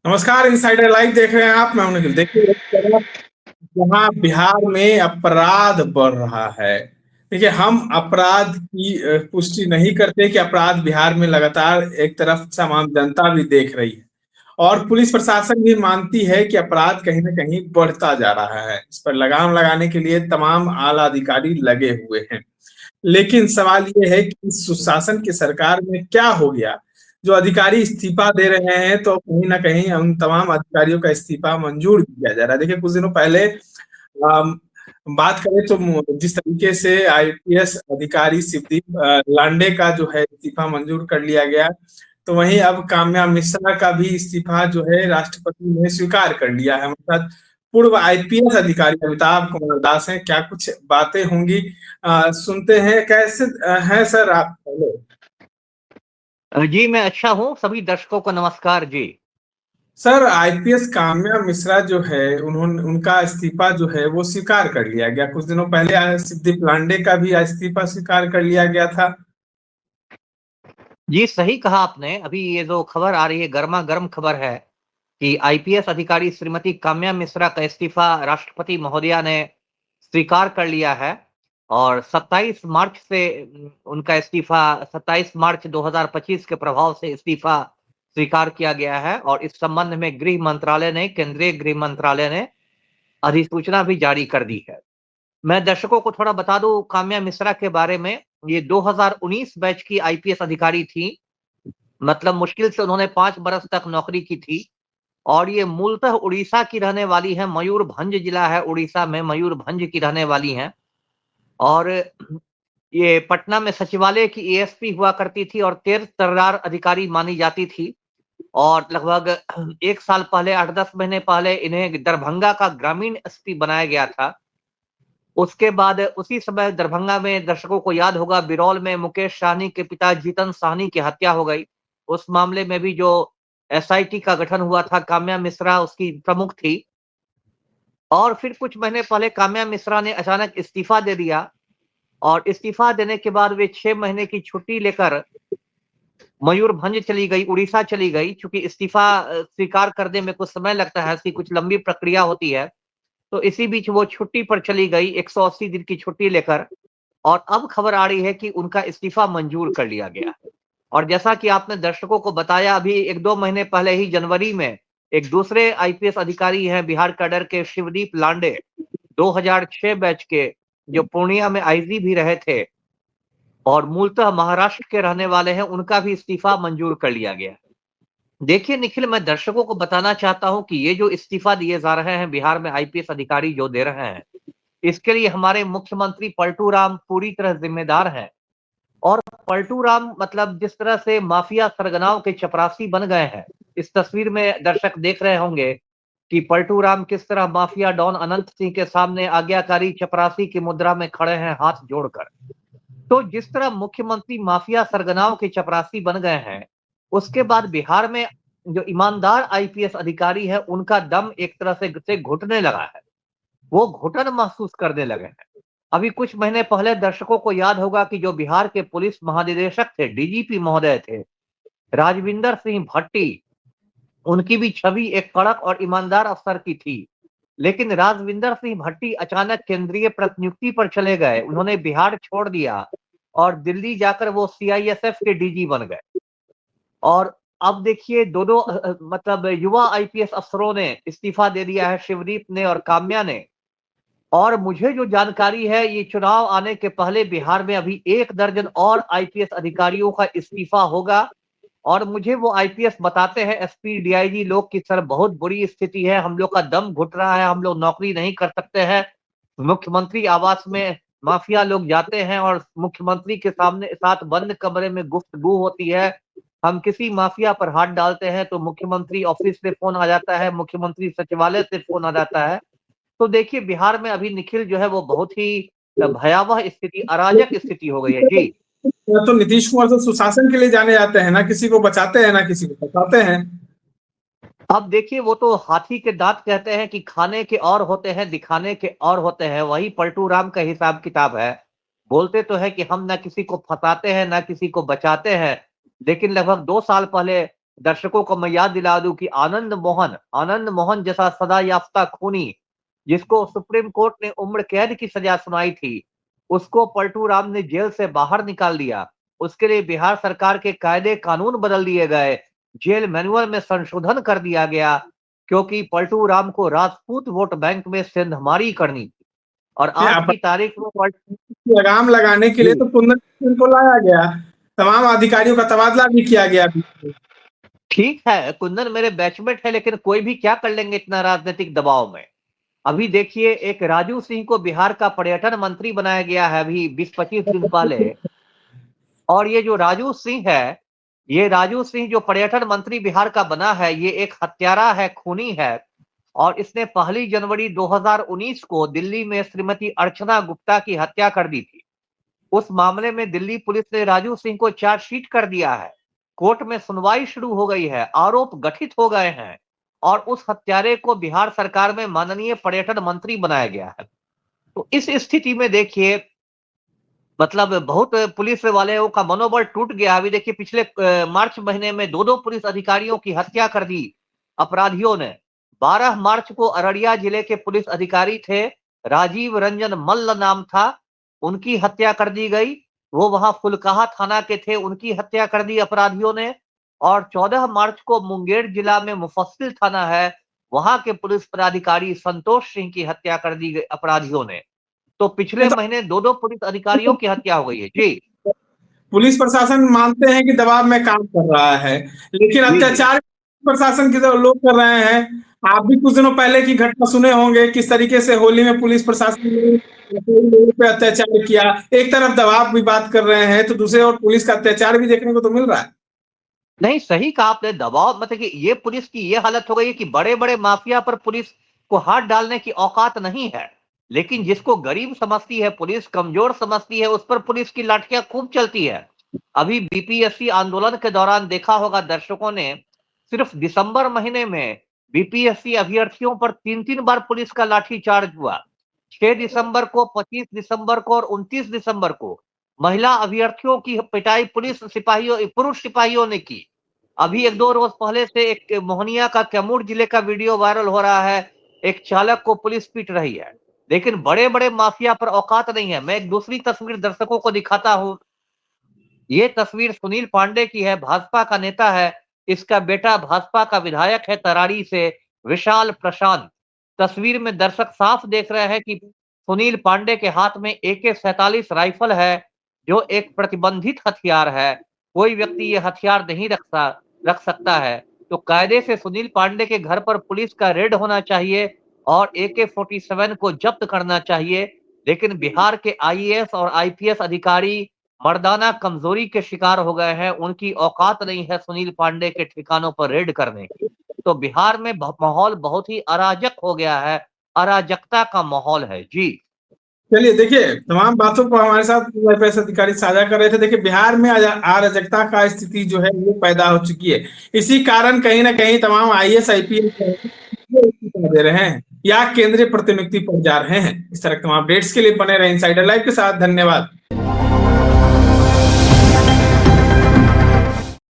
नमस्कार, insider live देख रहे हैं आप। मैं हूं निखिल। देखिए, एक तरफ जहां बिहार में अपराध बढ़ रहा है। देखिए, हम अपराध की पुष्टि नहीं करते कि अपराध बिहार में लगातार एक तरफ तमाम जनता भी देख रही है और पुलिस प्रशासन भी मानती है कि अपराध कहीं ना कहीं बढ़ता जा रहा है। इस पर लगाम लगाने के लिए तमाम आला अधिकारी लगे हुए हैं। लेकिन सवाल ये है कि इस सुशासन की सरकार में क्या हो गया जो अधिकारी इस्तीफा दे रहे हैं, तो कहीं ना कहीं उन तमाम अधिकारियों का इस्तीफा मंजूर किया जा रहा है। देखिए, कुछ दिनों पहले बात करें तो जिस तरीके से आईपीएस अधिकारी शिवदीप लांडे का जो है इस्तीफा मंजूर कर लिया गया, तो वहीं अब काम्या मिश्रा का भी इस्तीफा जो है राष्ट्रपति ने स्वीकार कर लिया है। मतलब पूर्व आईपीएस अधिकारी अमिताभ कुमार दास हैं। क्या कुछ बातें होंगी, सुनते हैं। कैसे हैं सर आप? पहले जी, मैं अच्छा हूँ। सभी दर्शकों को नमस्कार जी। सर, आईपीएस काम्या मिश्रा जो है, उन्होंने उनका इस्तीफा जो है वो स्वीकार कर लिया गया। कुछ दिनों पहले सिद्दीप लांडे का भी इस्तीफा स्वीकार कर लिया गया था। जी, सही कहा आपने। अभी ये जो खबर आ रही है, गरमा-गर्म खबर है कि आईपीएस अधिकारी श्रीमती काम्या मिश्रा का इस्तीफा राष्ट्रपति महोदया ने स्वीकार कर लिया है और 27 मार्च से उनका इस्तीफा 27 मार्च 2025 के प्रभाव से इस्तीफा स्वीकार किया गया है और इस संबंध में गृह मंत्रालय ने, केंद्रीय गृह मंत्रालय ने अधिसूचना भी जारी कर दी है। मैं दर्शकों को थोड़ा बता दूं काम्या मिश्रा के बारे में। ये 2019 बैच की आईपीएस अधिकारी थी। मतलब मुश्किल से उन्होंने 5 बरस तक नौकरी की थी और ये मूलतः उड़ीसा की रहने वाली हैं। मयूरभंज जिला है उड़ीसा में, मयूरभंज की रहने वाली हैं और ये पटना में सचिवालय की एएसपी हुआ करती थी और तेज तर्रार अधिकारी मानी जाती थी। और लगभग 1 साल पहले, 8-10 महीने पहले इन्हें दरभंगा का ग्रामीण एसपी बनाया गया था। उसके बाद उसी समय दरभंगा में, दर्शकों को याद होगा, बिरौल में मुकेश सहनी के पिता जीतन सहनी की हत्या हो गई। उस मामले में भी जो एसआईटी का गठन हुआ था, काम्या मिश्रा उसकी प्रमुख थी। और फिर कुछ महीने पहले काम्या मिश्रा ने अचानक इस्तीफा दे दिया और इस्तीफा देने के बाद वे 6 महीने की छुट्टी लेकर मयूरभंज चली गई, उड़ीसा चली गई। चूंकि इस्तीफा स्वीकार करने में कुछ समय लगता है, इसकी कुछ लंबी प्रक्रिया होती है, तो इसी बीच वो छुट्टी पर चली गई 180 दिन की छुट्टी लेकर। और अब खबर आ रही है कि उनका इस्तीफा मंजूर कर लिया गया है। और जैसा कि आपने दर्शकों को बताया, अभी 1-2 महीने पहले ही जनवरी में एक दूसरे आईपीएस अधिकारी हैं बिहार कैडर के, शिवदीप लांडे, 2006 बैच के, जो पूर्णिया में आईजी भी रहे थे और मूलतः महाराष्ट्र के रहने वाले हैं, उनका भी इस्तीफा मंजूर कर लिया गया। देखिए निखिल, मैं दर्शकों को बताना चाहता हूं कि ये जो इस्तीफा दिए जा रहे हैं बिहार में आईपीएस अधिकारी जो दे रहे हैं, इसके लिए हमारे मुख्यमंत्री पलटू राम पूरी तरह जिम्मेदार हैं। और पलटू राम मतलब जिस तरह से माफिया सरगनाओं के चपरासी बन गए हैं, इस तस्वीर में दर्शक देख रहे होंगे कि पलटू राम किस तरह माफिया डॉन अनंत सिंह के सामने आज्ञाकारी चपरासी की मुद्रा में खड़े हैं हाथ जोड़कर। तो जिस तरह मुख्यमंत्री माफिया सरगनाओं के चपरासी बन गए हैं, उसके बाद बिहार में जो ईमानदार आईपीएस अधिकारी है, उनका दम एक तरह से घुटने लगा है। वो घुटन महसूस करने लगे हैं। अभी कुछ महीने पहले दर्शकों को याद होगा कि जो बिहार के पुलिस महानिदेशक थे, डीजीपी महोदय थे, राजविंदर सिंह भट्टी, उनकी भी छवि एक कड़क और ईमानदार अफसर की थी। लेकिन राजविंदर सिंह भट्टी अचानक केंद्रीय प्रतिनियुक्ति पर चले गए। उन्होंने बिहार छोड़ दिया और दिल्ली जाकर वो सीआईएसएफ के डीजी बन गए। और अब देखिए दोनों मतलब युवा आईपीएस अफसरों ने इस्तीफा दे दिया है, शिवदीप ने और काम्या ने। और मुझे जो जानकारी है, ये चुनाव आने के पहले बिहार में अभी 1 दर्जन और आईपीएस अधिकारियों का इस्तीफा होगा। और मुझे वो आईपीएस बताते हैं, एसपी डीआईजी लोग, की सर बहुत बुरी स्थिति है, हम लोग का दम घुट रहा है, हम लोग नौकरी नहीं कर सकते हैं। मुख्यमंत्री आवास में माफिया लोग जाते हैं और मुख्यमंत्री के सामने साथ बंद कमरे में गुफ्तगू होती है। हम किसी माफिया पर हाथ डालते हैं तो मुख्यमंत्री ऑफिस से फोन आ जाता है, मुख्यमंत्री सचिवालय से फोन आ जाता है। तो देखिए बिहार में अभी निखिल जो है वो बहुत ही भयावह स्थिति, अराजक स्थिति हो गई है जी। तो नीतीश कुमार तो सुशासन के लिए जाने जाते हैं, ना किसी को बचाते हैं ना किसी को फंसाते हैं। अब देखिए, वो तो हाथी के दांत कहते हैं कि खाने के और होते हैं, दिखाने के और होते हैं। वही पलटू राम का हिसाब किताब है। बोलते तो है कि हम ना किसी को फंसाते हैं ना किसी को बचाते हैं, लेकिन लगभग 2 साल पहले दर्शकों को मैं याद दिला दूं कि आनंद मोहन जैसा सजा याफ्ता खूनी, जिसको सुप्रीम कोर्ट ने उम्र कैद की सजा सुनाई थी, उसको पलटू राम ने जेल से बाहर निकाल दिया। उसके लिए बिहार सरकार के कायदे कानून बदल दिए गए, जेल मैनुअल में संशोधन कर दिया गया, क्योंकि पलटू राम को राजपूत वोट बैंक में सेंधमारी करनी थी। और आज की तारीख में लगाम लगाने के लिए तो कुंदन सिंह को लाया गया, तमाम अधिकारियों का तबादला भी किया गया। ठीक है, कुंदन मेरे बैचमेट है, लेकिन कोई भी क्या कर लेंगे इतना राजनीतिक दबाव में। अभी देखिए, एक राजू सिंह को बिहार का पर्यटन मंत्री बनाया गया है अभी 20-25 दिन पहले। और ये जो राजू सिंह है, ये राजू सिंह जो पर्यटन मंत्री बिहार का बना है, ये एक हत्यारा है, खूनी है। और इसने 1 जनवरी 2019 को दिल्ली में श्रीमती अर्चना गुप्ता की हत्या कर दी थी। उस मामले में दिल्ली पुलिस ने राजू सिंह को चार्जशीट कर दिया है, कोर्ट में सुनवाई शुरू हो गई है, आरोप गठित हो गए हैं, और उस हत्यारे को बिहार सरकार में माननीय पर्यटन मंत्री बनाया गया है। तो इस स्थिति में देखिए, मतलब बहुत पुलिस वालों का मनोबल टूट गया। अभी देखिए, पिछले मार्च महीने में 2 पुलिस अधिकारियों की हत्या कर दी अपराधियों ने। 12 मार्च को अररिया जिले के पुलिस अधिकारी थे, राजीव रंजन मल्ल नाम था, उनकी हत्या कर दी गई। वो वहां फुलकाहा थाना के थे, उनकी हत्या कर दी अपराधियों ने। और 14 मार्च को मुंगेर जिला में मुफस्सिल थाना है, वहां के पुलिस पदाधिकारी संतोष सिंह की हत्या कर दी गई अपराधियों ने। तो पिछले महीने 2 पुलिस अधिकारियों की हत्या हो गई है जी। पुलिस प्रशासन मानते हैं कि दबाव में काम कर रहा है, लेकिन अत्याचार प्रशासन की तरफ लोग कर रहे हैं। आप भी कुछ दिनों पहले की घटना सुने होंगे, किस तरीके से होली में पुलिस प्रशासन ने लोगों पे अत्याचार किया। एक तरफ दबाव भी बात कर रहे हैं, तो दूसरे ओर पुलिस का अत्याचार भी देखने को तो मिल रहा है। नहीं, सही कहा आपने, दबाव मतलब कि ये पुलिस की ये हालत हो गई है कि बड़े बड़े माफिया पर पुलिस को हाथ डालने की औकात नहीं है। लेकिन जिसको गरीब समझती है पुलिस, कमजोर समझती है, उस पर पुलिस की लाठियां खूब चलती है। अभी बीपीएससी आंदोलन के दौरान देखा होगा दर्शकों ने, सिर्फ दिसंबर महीने में बीपीएससी अभ्यर्थियों पर 3-3 बार पुलिस का लाठीचार्ज हुआ। 6 दिसंबर को, 25 दिसंबर को और 29 दिसंबर को महिला अभ्यर्थियों की पिटाई पुरुष सिपाहियों ने की। अभी 1-2 रोज पहले से एक मोहनिया का, कैमूर जिले का वीडियो वायरल हो रहा है, एक चालक को पुलिस पीट रही है। लेकिन बड़े बड़े माफिया पर औकात नहीं है। मैं एक दूसरी तस्वीर दर्शकों को दिखाता हूं। ये तस्वीर सुनील पांडे की है, भाजपा का नेता है। इसका बेटा भाजपा का विधायक है तरारी से, विशाल प्रशांत। तस्वीर में दर्शक साफ देख रहे हैं कि सुनील पांडे के हाथ में AK-47 राइफल है, जो एक प्रतिबंधित हथियार है। कोई व्यक्ति ये हथियार नहीं रख सकता है। तो कायदे से सुनील पांडे के घर पर पुलिस का रेड होना चाहिए और AK-47 को जब्त करना चाहिए। लेकिन बिहार के IAS और IPS अधिकारी मर्दाना कमजोरी के शिकार हो गए हैं, उनकी औकात नहीं है सुनील पांडे के ठिकानों पर रेड करने की। तो बिहार में माहौल बहुत ही अराजक हो गया है, अराजकता का माहौल है जी। चलिए देखिए, तमाम बातों को हमारे साथ IPS अधिकारी साझा कर रहे थे। देखिए, बिहार में अराजकता का स्थिति जो है वो पैदा हो चुकी है। इसी कारण कहीं ना कहीं तमाम IAS IPS दे रहे हैं या केंद्रीय प्रतिनियुक्ति पर जा रहे हैं। इस तरह के तमाम अपडेट्स के लिए बने रहे इनसाइडर लाइव के साथ। धन्यवाद।